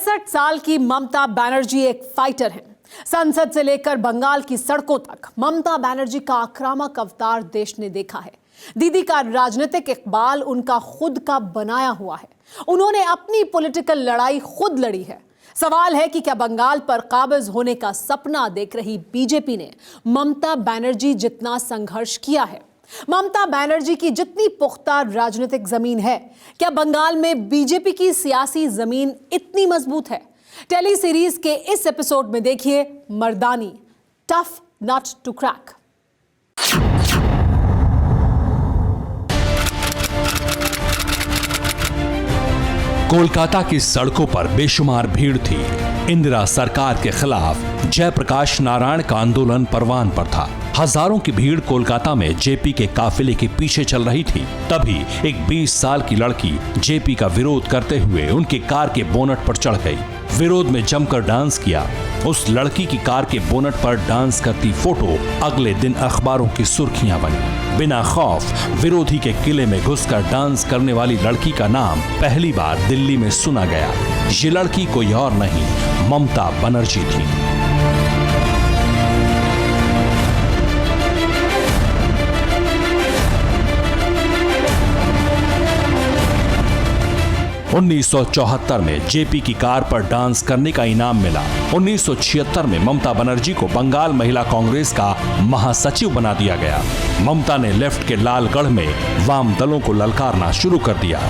63 साल की ममता बनर्जी एक फाइटर हैं। संसद से लेकर बंगाल की सड़कों तक ममता बनर्जी का आक्रामक अवतार देश ने देखा है। दीदी का राजनीतिक इकबाल उनका खुद का बनाया हुआ है। उन्होंने अपनी पॉलिटिकल लड़ाई खुद लड़ी है। सवाल है कि क्या बंगाल पर काबिज होने का सपना देख रही बीजेपी ने ममता बनर्जी जितना संघर्ष किया है? ममता बनर्जी की जितनी पुख्ता राजनीतिक जमीन है, क्या बंगाल में बीजेपी की सियासी जमीन इतनी मजबूत है? टेली सीरीज के इस एपिसोड में देखिए Mardaani, tough nut to crack. Kolkata की सड़कों पर बेशुमार भीड़ थी। इंदिरा सरकार के खिलाफ जयप्रकाश नारायण का आंदोलन परवान पर था। हजारों की भीड़ कोलकाता में जेपी के काफिले के पीछे चल रही थी। तभी एक 20 साल की लड़की जेपी का विरोध करते हुए उनकी कार के बोनट पर चढ़ गई। विरोध में जमकर डांस किया। उस लड़की की कार के बोनट पर डांस करती फोटो अगले दिन अखबारों की सुर्खियां बनी। बिना खौफ विरोधी के किले में घुसकर डांस करने वाली लड़की का नाम पहली बार दिल्ली में सुना गया। ये लड़की कोई और नहीं, ममता बनर्जी थी। उन्नीस 1974 में जेपी की कार पर डांस करने का इनाम मिला। 1976 में ममता बनर्जी को बंगाल महिला कांग्रेस का महासचिव बना दिया गया। ममता ने लेफ्ट के लालगढ़ में वाम दलों को ललकारना शुरू कर दिया।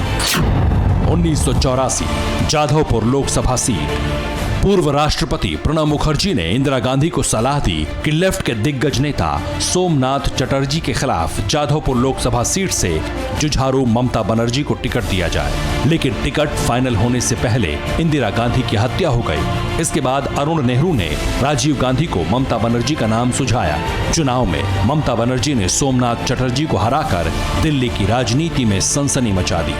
1984 जाधवपुर लोकसभा सीट। पूर्व राष्ट्रपति प्रणब मुखर्जी ने इंदिरा गांधी को सलाह दी कि लेफ्ट के दिग्गज नेता सोमनाथ चटर्जी के खिलाफ जाधवपुर लोकसभा सीट से जुझारू ममता बनर्जी को टिकट दिया जाए, लेकिन टिकट फाइनल होने से पहले इंदिरा गांधी की हत्या हो गई। इसके बाद अरुण नेहरू ने राजीव गांधी को ममता बनर्जी का नाम सुझाया। चुनाव में ममता बनर्जी ने सोमनाथ चटर्जी को हराकर दिल्ली की राजनीति में सनसनी मचा दी।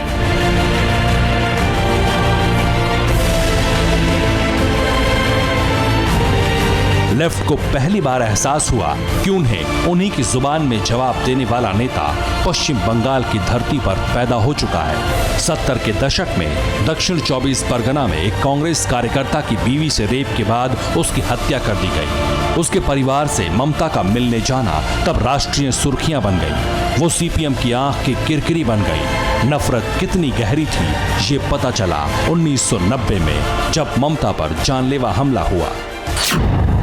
लेफ्ट को पहली बार एहसास हुआ कि उन्हें उन्हीं की जुबान में जवाब देने वाला नेता पश्चिम बंगाल की धरती पर पैदा हो चुका है। 70 के दशक में दक्षिण 24 परगना में एक कांग्रेस कार्यकर्ता की बीवी से रेप के बाद उसकी हत्या कर दी गई। उसके परिवार से ममता का मिलने जाना तब राष्ट्रीय सुर्खियां बन गई। वो सीपीएम की आंख की किरकिरी बन गई। नफरत कितनी गहरी थी ये पता चला 1990 में, जब ममता पर जानलेवा हमला हुआ।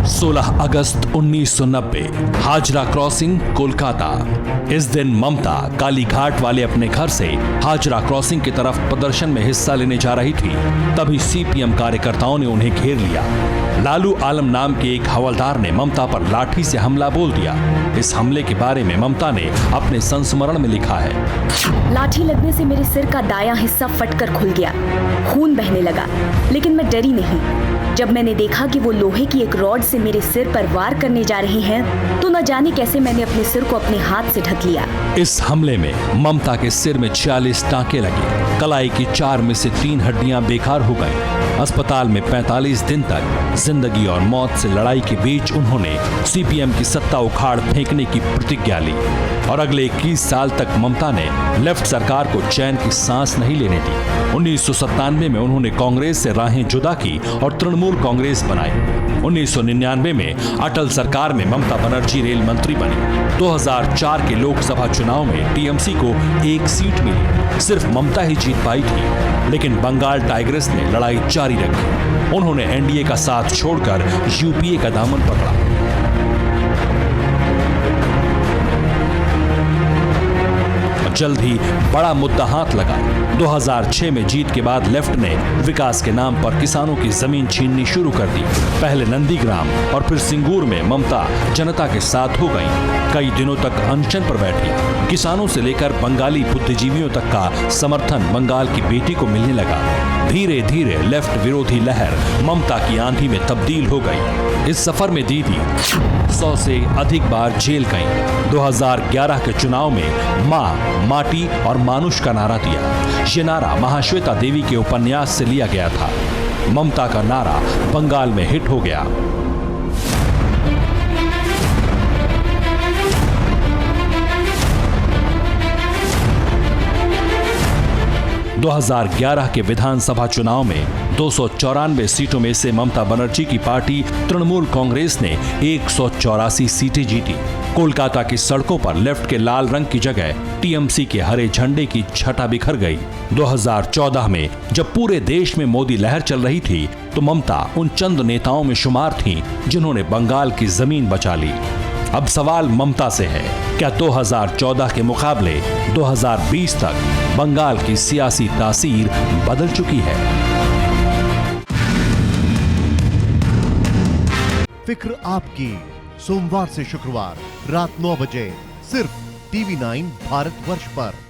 16 अगस्त 1990, हाजरा क्रॉसिंग, कोलकाता। इस दिन ममता कालीघाट वाले अपने घर से हाजरा क्रॉसिंग की तरफ प्रदर्शन में हिस्सा लेने जा रही थी। तभी सीपीएम कार्यकर्ताओं ने उन्हें घेर लिया। लालू आलम नाम के एक हवलदार ने ममता पर लाठी से हमला बोल दिया। इस हमले के बारे में ममता ने अपने संस्मरण में लिखा है, लाठी लगने से मेरे सिर का दायां हिस्सा फटकर खुल गया, खून बहने लगा, लेकिन मैं डरी नहीं। जब मैंने देखा कि वो लोहे की एक रॉड से मेरे सिर पर वार करने जा रहे हैं, तो न जाने कैसे मैंने अपने सिर को अपने हाथ से ढक लिया। इस हमले में ममता के सिर में 46 टांके लगे। कलाई की 4 में से 3 हड्डियां बेकार हो गईं। अस्पताल में 45 दिन तक जिंदगी और मौत से लड़ाई के बीच उन्होंने सीपीएम की सत्ता उखाड़ फेंकने की प्रतिज्ञा ली और अगले 21 साल तक ममता ने लेफ्ट सरकार को चैन की सांस नहीं लेने दी। 1997 में उन्होंने कांग्रेस से राहें जुदा की और तृणमूल कांग्रेस बनाई। 1999 में अटल सरकार में ममता बनर्जी रेल मंत्री बनी। 2004 के लोकसभा चुनाव में टीएमसी को 1 सीट मिली। सिर्फ ममता ही जीत पाई थी, लेकिन बंगाल टाइग्रेस ने लड़ाई जारी रखी। उन्होंने एनडीए का साथ छोड़कर यूपीए का दामन पकड़ा। जल्द ही बड़ा मुद्दा हाथ लगा। 2006 में जीत के बाद लेफ्ट ने विकास के नाम पर किसानों की जमीन छीननी शुरू कर दी। पहले नंदीग्राम और फिर सिंगूर में ममता जनता के साथ हो गईं। कई दिनों तक अनशन पर बैठी। किसानों से लेकर बंगाली बुद्धिजीवियों तक का समर्थन बंगाल की बेटी को मिलने लगा। धीरे धीरे लेफ्ट विरोधी लहर ममता की आंधी में तब्दील हो गई। इस सफर में दीदी 100 से अधिक बार जेल गईं। 2011 के चुनाव में मां, माटी और मानुष का नारा दिया। ये नारा महाश्वेता देवी के उपन्यास से लिया गया था। ममता का नारा बंगाल में हिट हो गया। 2011 के विधानसभा चुनाव में 294 सीटों में से ममता बनर्जी की पार्टी तृणमूल कांग्रेस ने 184 सीटें जीती। कोलकाता की सड़कों पर लेफ्ट के लाल रंग की जगह टीएमसी के हरे झंडे की छटा बिखर गई। 2014 में जब पूरे देश में मोदी लहर चल रही थी तो ममता उन चंद नेताओं में शुमार थीं जिन्होंने बंगाल की जमीन बचा ली। अब सवाल ममता से है, क्या 2014 के मुकाबले 2020 तक बंगाल की सियासी तासीर बदल चुकी है? फिक्र आपकी, सोमवार से शुक्रवार रात 9 बजे सिर्फ TV9 भारतवर्ष पर।